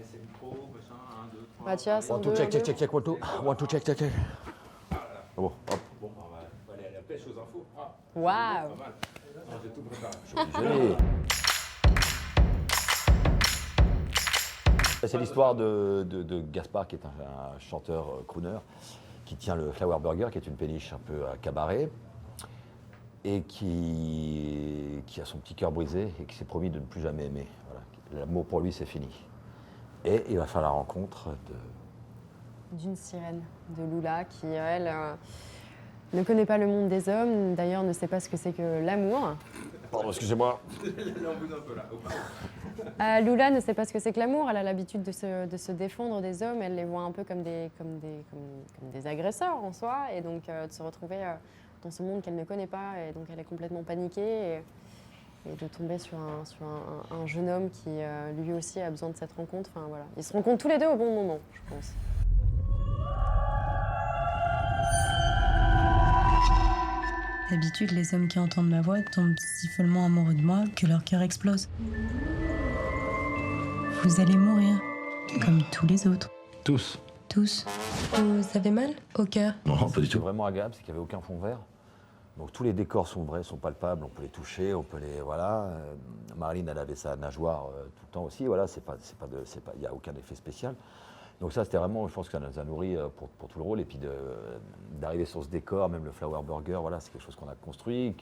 laisser le micro, machin, 1, 2, 3. Mathias, allez. un, deux, check, 1, 2. 1, 2, check. Ah, là. Bon, hop. Bon, on va aller à la pêche aux infos. Ah, Waouh. pas mal. Non, j'ai tout préparé. Joli. C'est l'histoire de Gaspard, qui est un chanteur crooner, qui tient le Flower Burger, qui est une péniche un peu à cabaret, et qui a son petit cœur brisé et qui s'est promis de ne plus jamais aimer. Voilà. L'amour pour lui, c'est fini. Et il va faire la rencontre D'une sirène, de Lula, qui, elle, ne connaît pas le monde des hommes, d'ailleurs ne sait pas ce que c'est que l'amour. Pardon, excusez-moi. L'embouche un peu là. Lula ne sait pas ce que c'est que l'amour, elle a l'habitude de se défendre des hommes, elle les voit un peu comme des agresseurs en soi, et donc de se retrouver dans ce monde qu'elle ne connaît pas, et donc elle est complètement paniquée, et de tomber sur un jeune homme qui lui aussi a besoin de cette rencontre. Enfin, voilà. Ils se rencontrent tous les deux au bon moment, je pense. D'habitude, les hommes qui entendent ma voix tombent si follement amoureux de moi que leur cœur explose. Vous allez mourir, comme tous les autres. Tous. Tous. Vous avez mal au cœur? Non, pas du tout. Vraiment agréable, c'est qu'il n'y avait aucun fond vert. Donc tous les décors sont vrais, sont palpables, on peut les toucher, on peut les... Voilà. Marilyn, elle avait sa nageoire tout le temps aussi, voilà, il n'y a aucun effet spécial. Donc ça, c'était vraiment, je pense que ça nous a nourri pour tout le rôle. Et puis d'arriver sur ce décor, même le Flower Burger, voilà, c'est quelque chose qu'on a construit,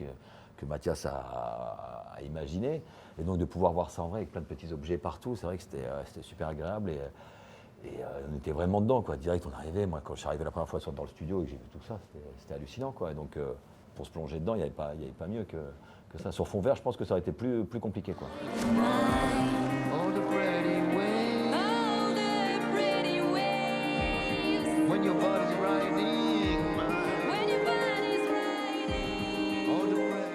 que Mathias a imaginé. Et donc de pouvoir voir ça en vrai avec plein de petits objets partout, c'est vrai que c'était super agréable. Et on était vraiment dedans, quoi. Direct, on arrivait. Moi, quand je suis arrivé la première fois dans le studio et que j'ai vu tout ça, c'était hallucinant, quoi. Et donc, pour se plonger dedans, il n'y avait pas mieux que ça. Sur fond vert, je pense que ça aurait été plus compliqué, quoi.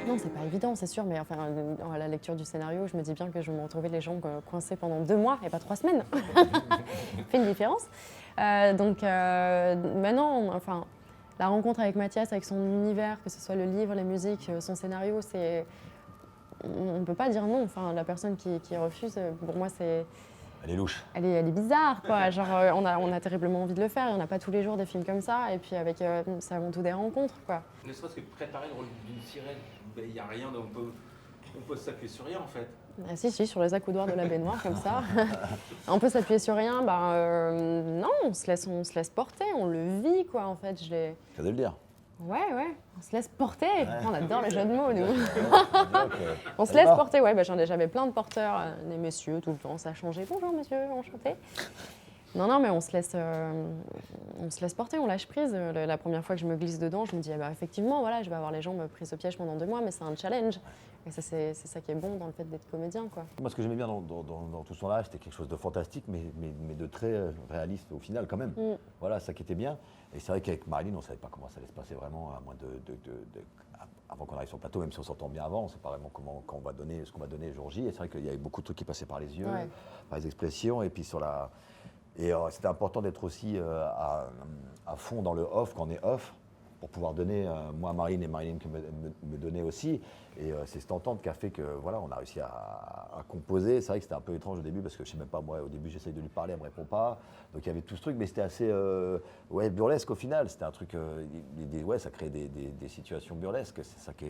Non, c'est pas évident, c'est sûr, mais enfin, à la lecture du scénario, je me dis bien que je vais me retrouver les jambes coincées pendant 2 mois et pas 3 semaines. Fait une différence. Maintenant, enfin, la rencontre avec Mathias, avec son univers, que ce soit le livre, les musiques, son scénario, on ne peut pas dire non. Enfin, la personne qui refuse, pour moi, c'est... Elle est louche. Elle est bizarre, quoi. Genre, on a terriblement envie de le faire. Il n'y en a pas tous les jours des films comme ça. Et puis, c'est avant tout des rencontres, quoi. Ne serait-ce que préparer le rôle d'une sirène, il n'y a rien, on peut s'appuyer sur rien en fait. Ah, si, sur les accoudoirs de la baignoire, comme ça. On peut s'appuyer sur rien. Non, on se laisse porter, on le vit, quoi, en fait. C'est de le dire. Ouais, on se laisse porter. On adore les jeux de mots, nous. Donc, On se laisse porter, ouais. J'avais plein de porteurs, des messieurs, tout le temps. Ça a changé. Bonjour, monsieur, enchanté. Non, mais on se laisse porter, on lâche prise. La première fois que je me glisse dedans, je me dis, effectivement, voilà, je vais avoir les jambes prises au piège pendant 2 mois, mais c'est un challenge. Et ça, c'est ça qui est bon dans le fait d'être comédien, quoi. moi, ce que j'aimais bien dans tout son âge, c'était quelque chose de fantastique, mais de très réaliste au final, quand même. Voilà, ça qui était bien. Et c'est vrai qu'avec Marilyn, on ne savait pas comment ça allait se passer vraiment, à moins avant qu'on arrive sur le plateau, même si on s'entend bien avant, on ne sait pas vraiment ce qu'on va donner le jour J. Et c'est vrai qu'il y avait beaucoup de trucs qui passaient par les yeux, par les expressions, et puis c'était important d'être aussi à fond dans le off, quand on est off, pour pouvoir donner, moi, Marilyn et Marilyn me donnaient aussi. Et c'est cette entente qui a fait que, voilà, on a réussi à composer. C'est vrai que c'était un peu étrange au début, parce que je ne sais même pas, moi, au début, j'essaye de lui parler, elle ne me répond pas. Donc il y avait tout ce truc, mais c'était assez burlesque au final. C'était un truc, ça créait des situations burlesques. C'est ça qui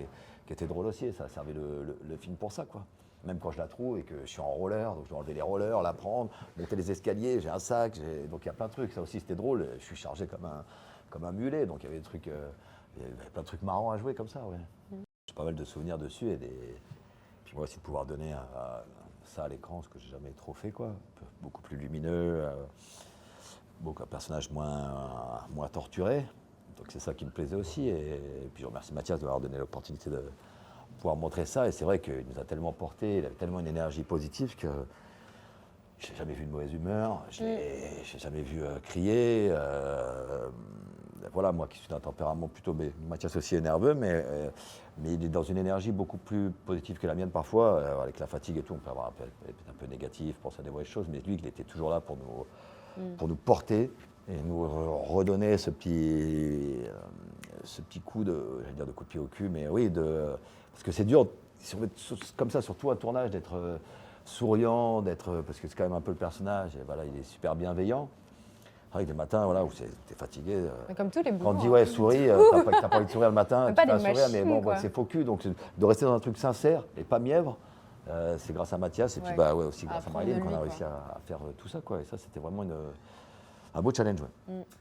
était drôle aussi, et ça servait le film pour ça, quoi. Même quand je la trouve et que je suis en roller, donc je dois enlever les rollers, la prendre, monter les escaliers, j'ai un sac, donc il y a plein de trucs. Ça aussi, c'était drôle. Je suis chargé comme un mulet, donc il y avait il y avait plein de trucs marrants à jouer comme ça, ouais. J'ai pas mal de souvenirs dessus et puis moi aussi de pouvoir donner ça à l'écran, ce que j'ai jamais trop fait, quoi. Beaucoup plus lumineux, un personnage moins torturé. Donc c'est ça qui me plaisait aussi. Et puis je remercie Mathias de m'avoir donné l'opportunité de pouvoir montrer ça. Et c'est vrai qu'il nous a tellement porté, il avait tellement une énergie positive que je n'ai jamais vu de mauvaise humeur, je n'ai jamais vu crier. Voilà, moi qui suis d'un tempérament plutôt, mais Mathias aussi est nerveux, mais il est dans une énergie beaucoup plus positive que la mienne parfois. Avec la fatigue et tout, on peut avoir un peu négatif, penser à des mauvaises choses, mais lui, il était toujours là pour nous porter et nous redonner ce petit coup de coup de pied au cul, mais oui, parce que c'est dur, comme ça, surtout un tournage, d'être souriant, parce que c'est quand même un peu le personnage, et voilà, il est super bienveillant. C'est vrai que des matins, voilà, où t'es fatigué. Comme tous les boulots. Quand on te dit, ouais, souris, t'as pas envie de sourire le matin, tu pas vas des sourire, mais bon, machines, c'est faux cul. Donc, de rester dans un truc sincère et pas mièvre, c'est grâce à Mathias, et puis aussi grâce à Apprendre Marilyn de qu'on a lui, réussi à faire tout ça, quoi. Et ça, c'était vraiment un beau challenge, ouais.